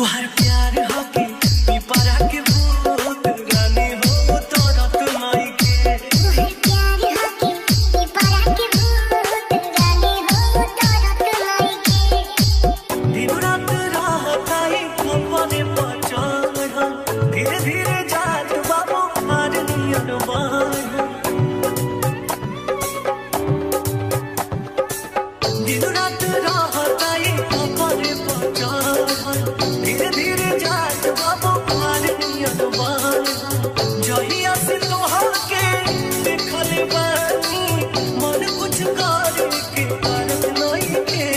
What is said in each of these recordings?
हर प्यार होके पिपरा के भूत रानी हो तो रत नाई के हर प्यार होके पिपरा के भूत रानी हो तो रत नाई के दिन रात रहताई अपने पहचान धीरे धीरे जात बाबू मार नियन बान दिन रात रहताई अपने पहचान धीरे धीरे जात बाबू मार नियन बान जहिया से तोहर के देखल बानी मन कुछ करे के करत नहीं के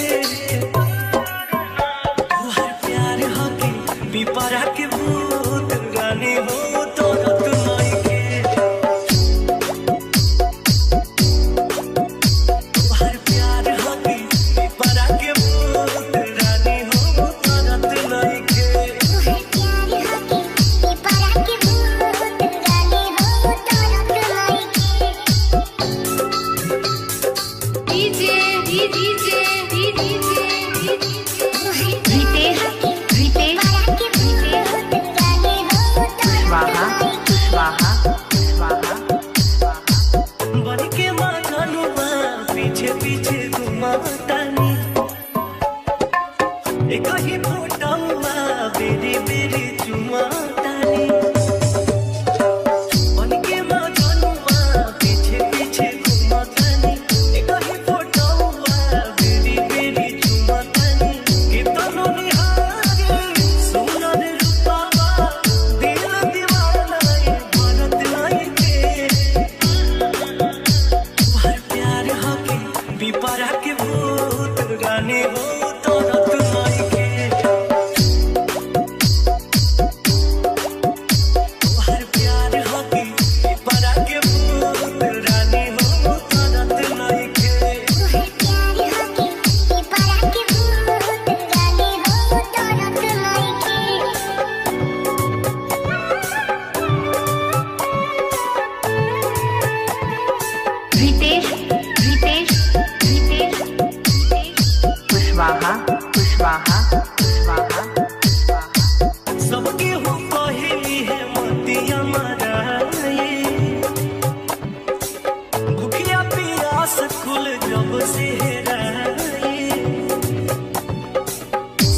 हर प्यार होके पिपरा के भूत रानी हो तो रत नाई के हर प्यार होके पिपरा के भूत रानी हो तो रत नाई के हर प्यार होके पिपरा के भूत रानी हो तो रत नाई के डीजे रितेश स्वाहा स्वाहा स्वाहा बन के माननुआ पीछे पीछे घुमातानी एक ही फोटोवा बेरी बेरी चुमातानी बन के माननुआ पीछे पीछे घुमातानी एक ही फोटोवा बेरी बेरी चुमातानी के तनो निहारे सुनर रूपावा दिल दीवाना ये भरत नहीं के हर प्यार होके पिपरा के भूत रानी हो तो रत नाई के हर प्यार होके पिपरा के भूत रानी हो तो रत नाई के हर प्यार होके पिपरा के भूत रानी हो तो रत नाई के रितेश स्वाहा स्वाहा स्वाहा सबके हो पहली है मतिया मराए भूखिया प्यास कुल जब से हेराए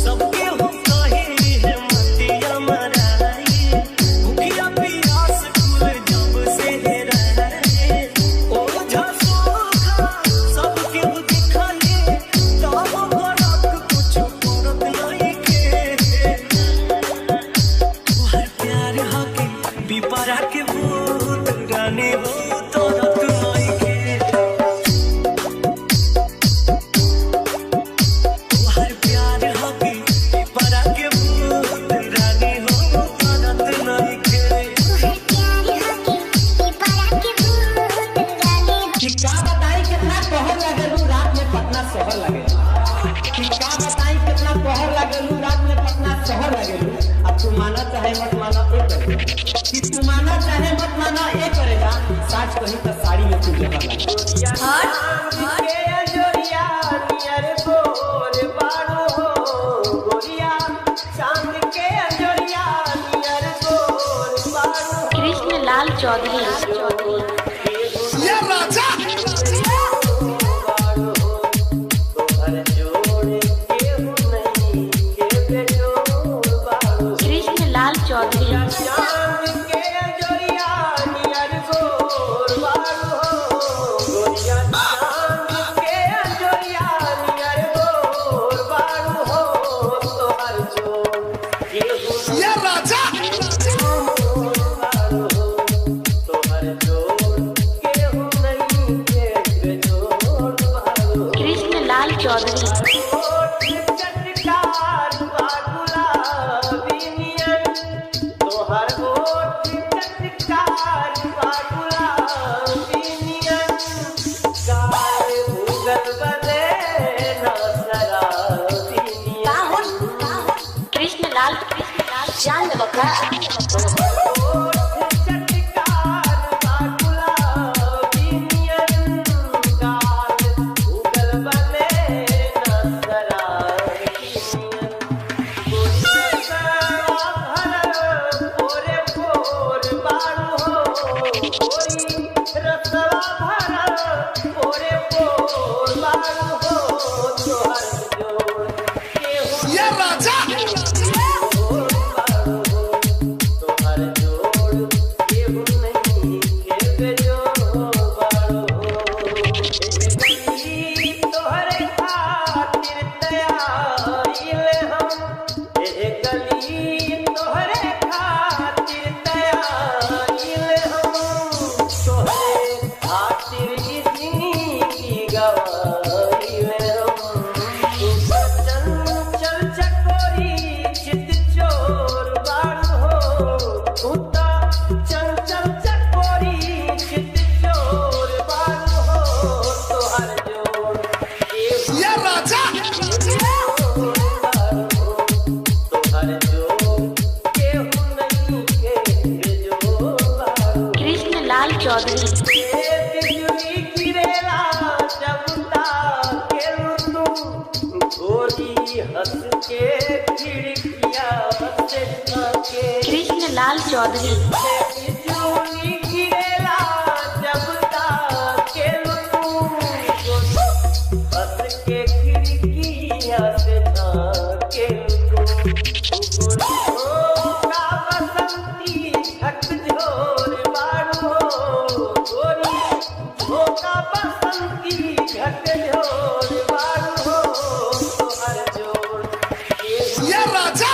सबके हो पहली है मतिया मराए भूखिया प्यास कुल जब से हेराए ओ झसोखा सबके हो दिखाए तब भरत कुछ करत नहीं के हर प्यार होके पिपरा के भूत रानी हो तो रत नाई के हर प्यार होके पिपरा के भूत रानी हो तो रत नाई के हर प्यार होके पिपरा के भूत रानी कि का बताई कितना कहर लगेलू रात में पटना शहर लगेलू कि का बताई कितना कहर लगेलू रात में पटना शहर लगेलू अब तू माना चाहे मत माना ये करेगा कि तू माना चाहे मत माना ये करेगा साच कहीं तो साड़ी में तू जगह लगे के अंजोरिया नियर गोर बाड़ो हो गोरिया चांद के अंजोरिया नियर गोर बाड़ो कृष्णलाल चौधरी कृष्णलाल चौधरी कृष्णलाल चौधरी कृष्णलाल जान बका Bye. चौधरी बिजुली गिरेला जब ताकेलू तू गोरी हंस के खिड़किया से ताके कृष्ण लाल चौधरी बिजुली गिरेला जब ताकेलू तू गोरी हंस के खिड़किया से ताकेलू तू का बसंती झक झोर बारू गोरी का बसंती झक झोर बारू तोहर जोर ये राजा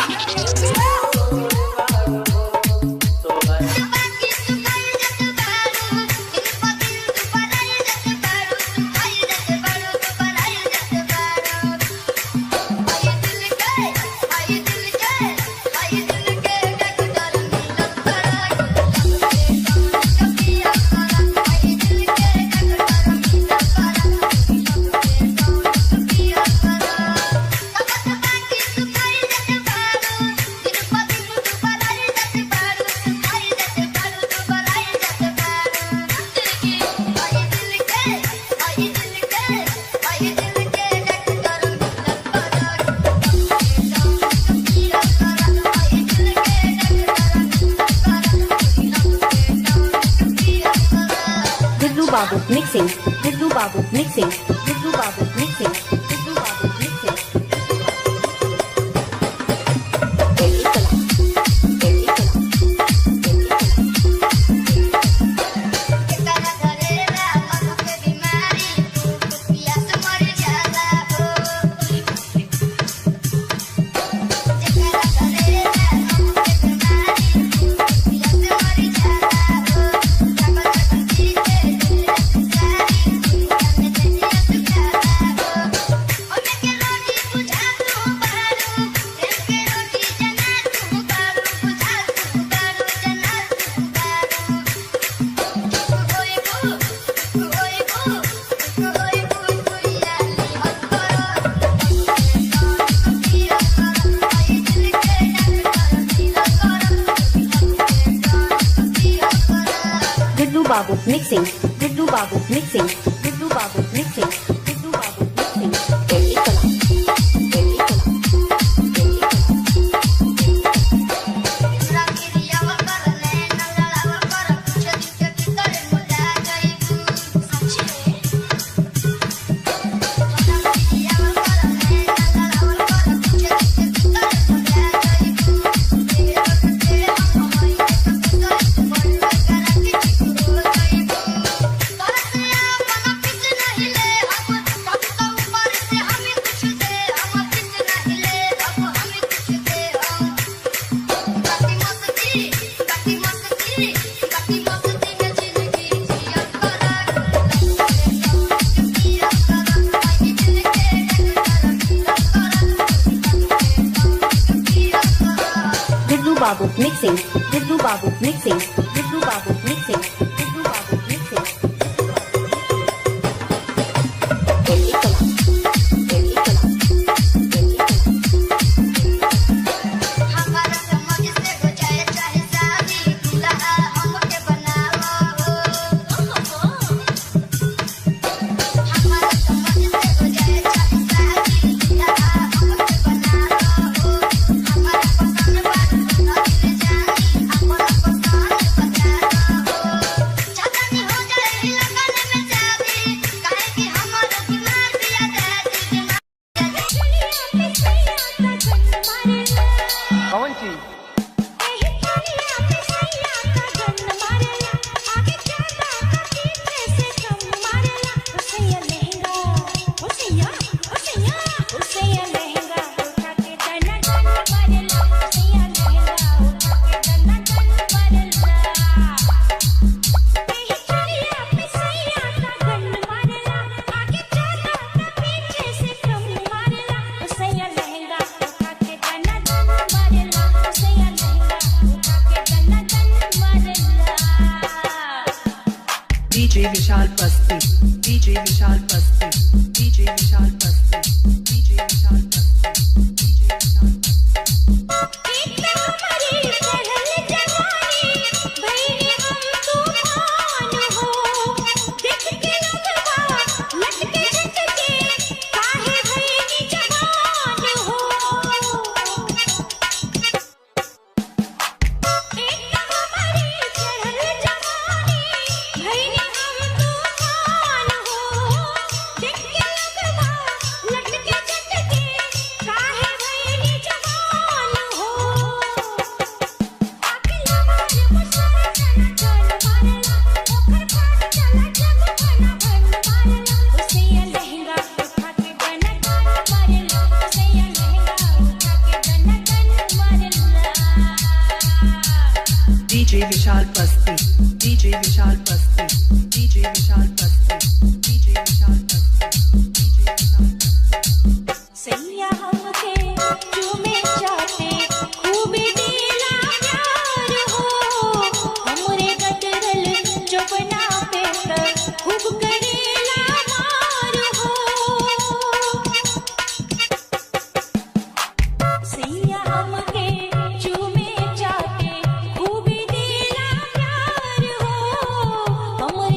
Babu mixing, Diddu Babu mixing, Diddu Babu mixing, Diddu Babu mixing. Babu mixing, Diddu Babu mixing, Diddu Babu mixing, Diddu Babu mixing. Babu mixing, Diddu Babu mixing, Diddu Babu mixing, Diddu Babu mixing. कौन चीज DJ Vishal Basti, DJ Vishal Basti, DJ Vishal Basti, DJ Vishal Basti, DJ Vishal Basti. DJ Vishal Basti, DJ Vishal Basti, DJ Vishal Basti, DJ Vishal Basti, DJ Vishal Basti. सैया हमके चूमे चाटे खूब दिला प्यार हो हमरे गदरल चुपना पे खूब करेला मार हो सैया हमके चूमे चाटे खूब दिला प्यार हो हमरे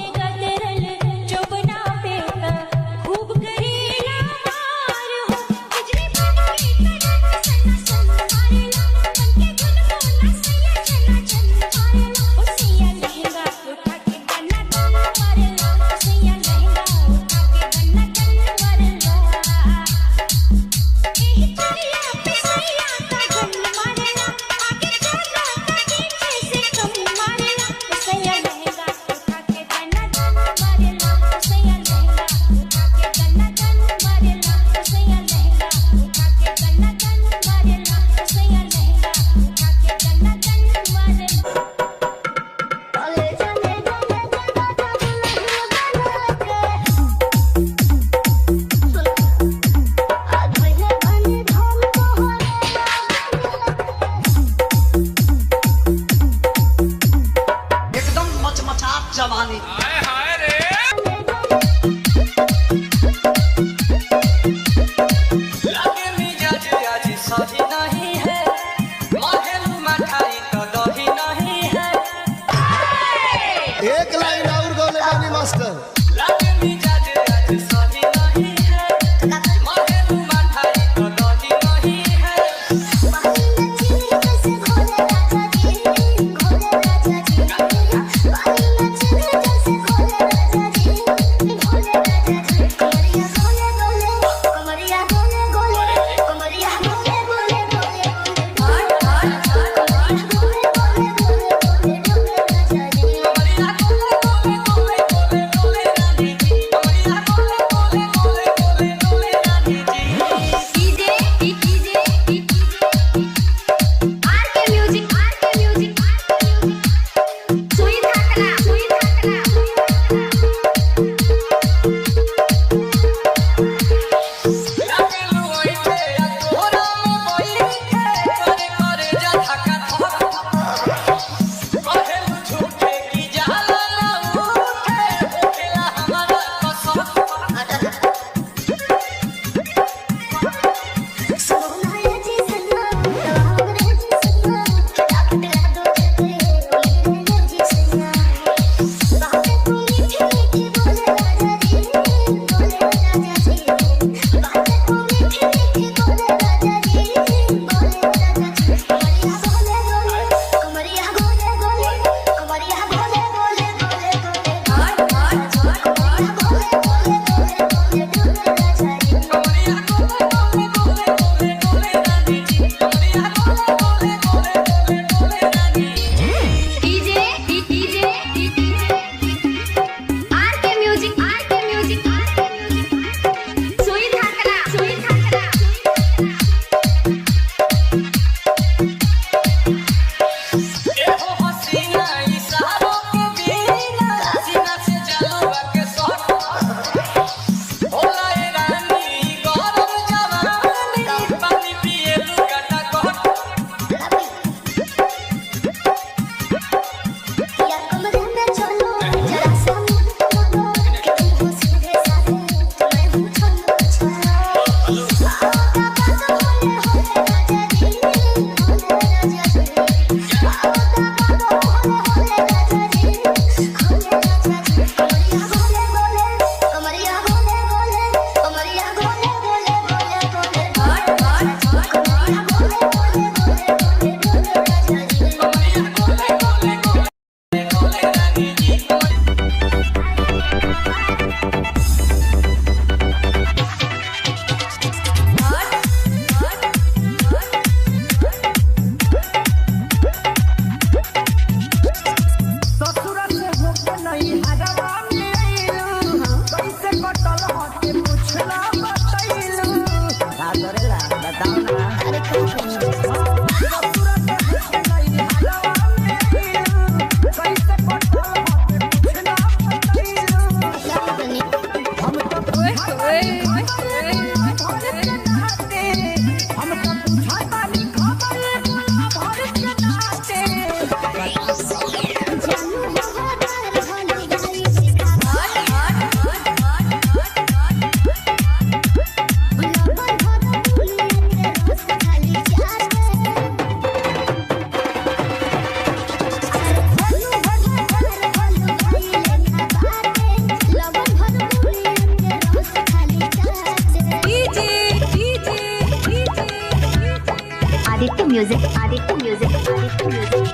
music Aditya music Aditya music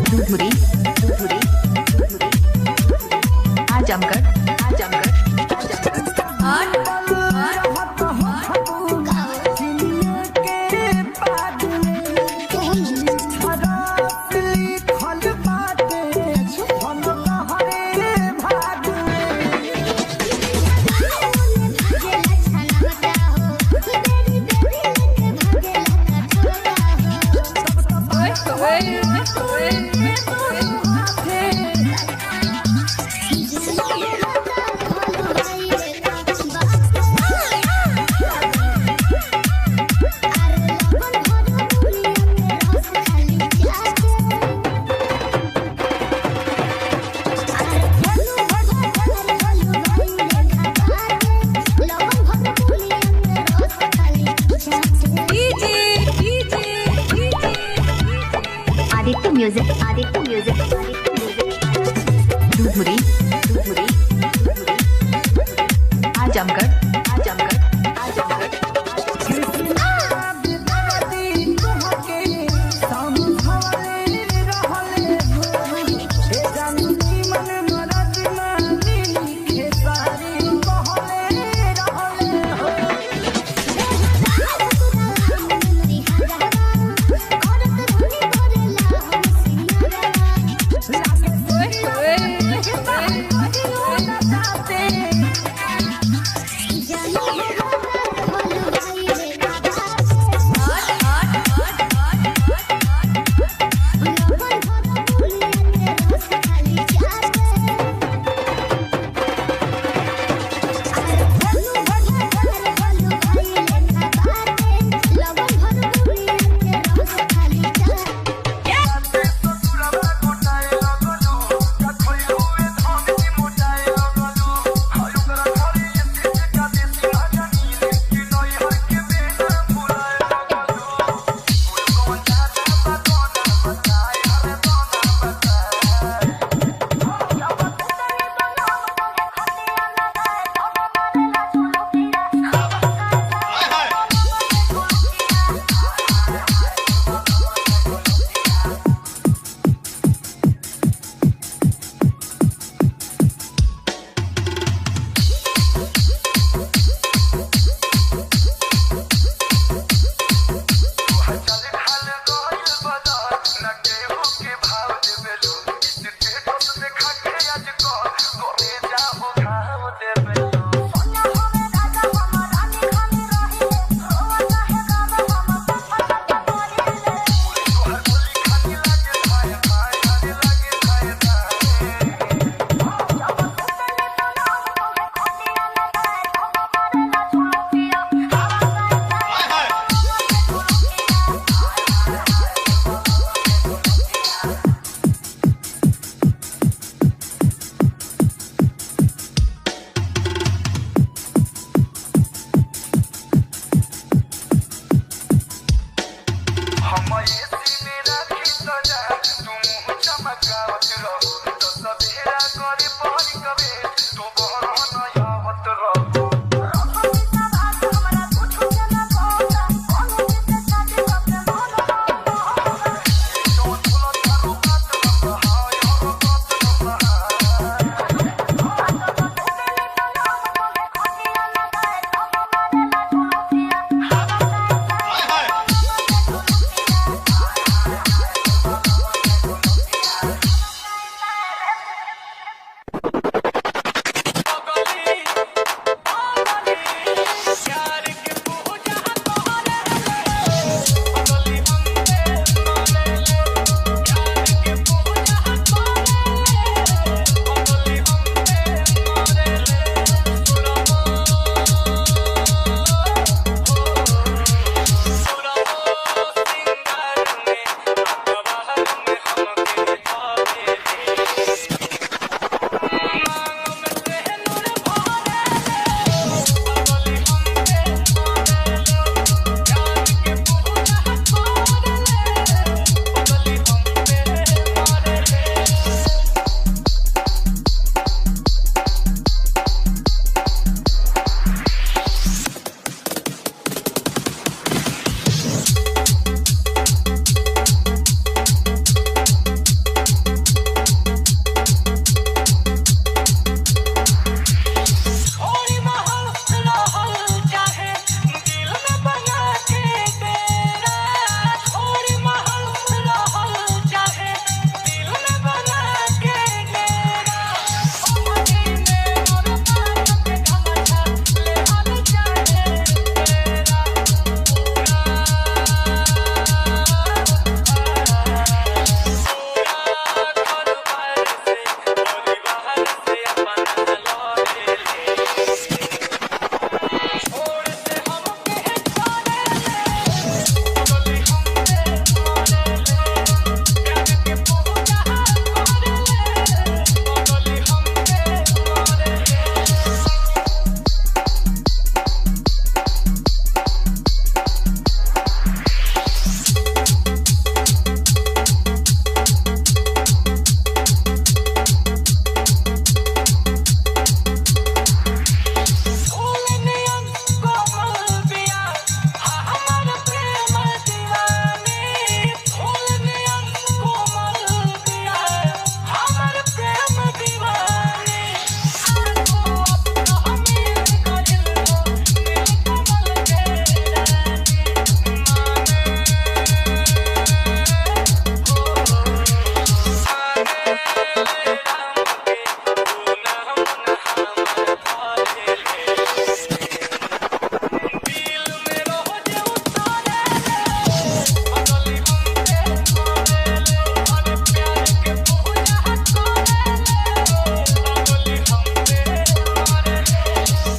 Dhudhuri Dhudhuri Azamgarh Azamgarh Aditya music Aditya music Aditya music Dhudhuri Dhudhuri Azamgarh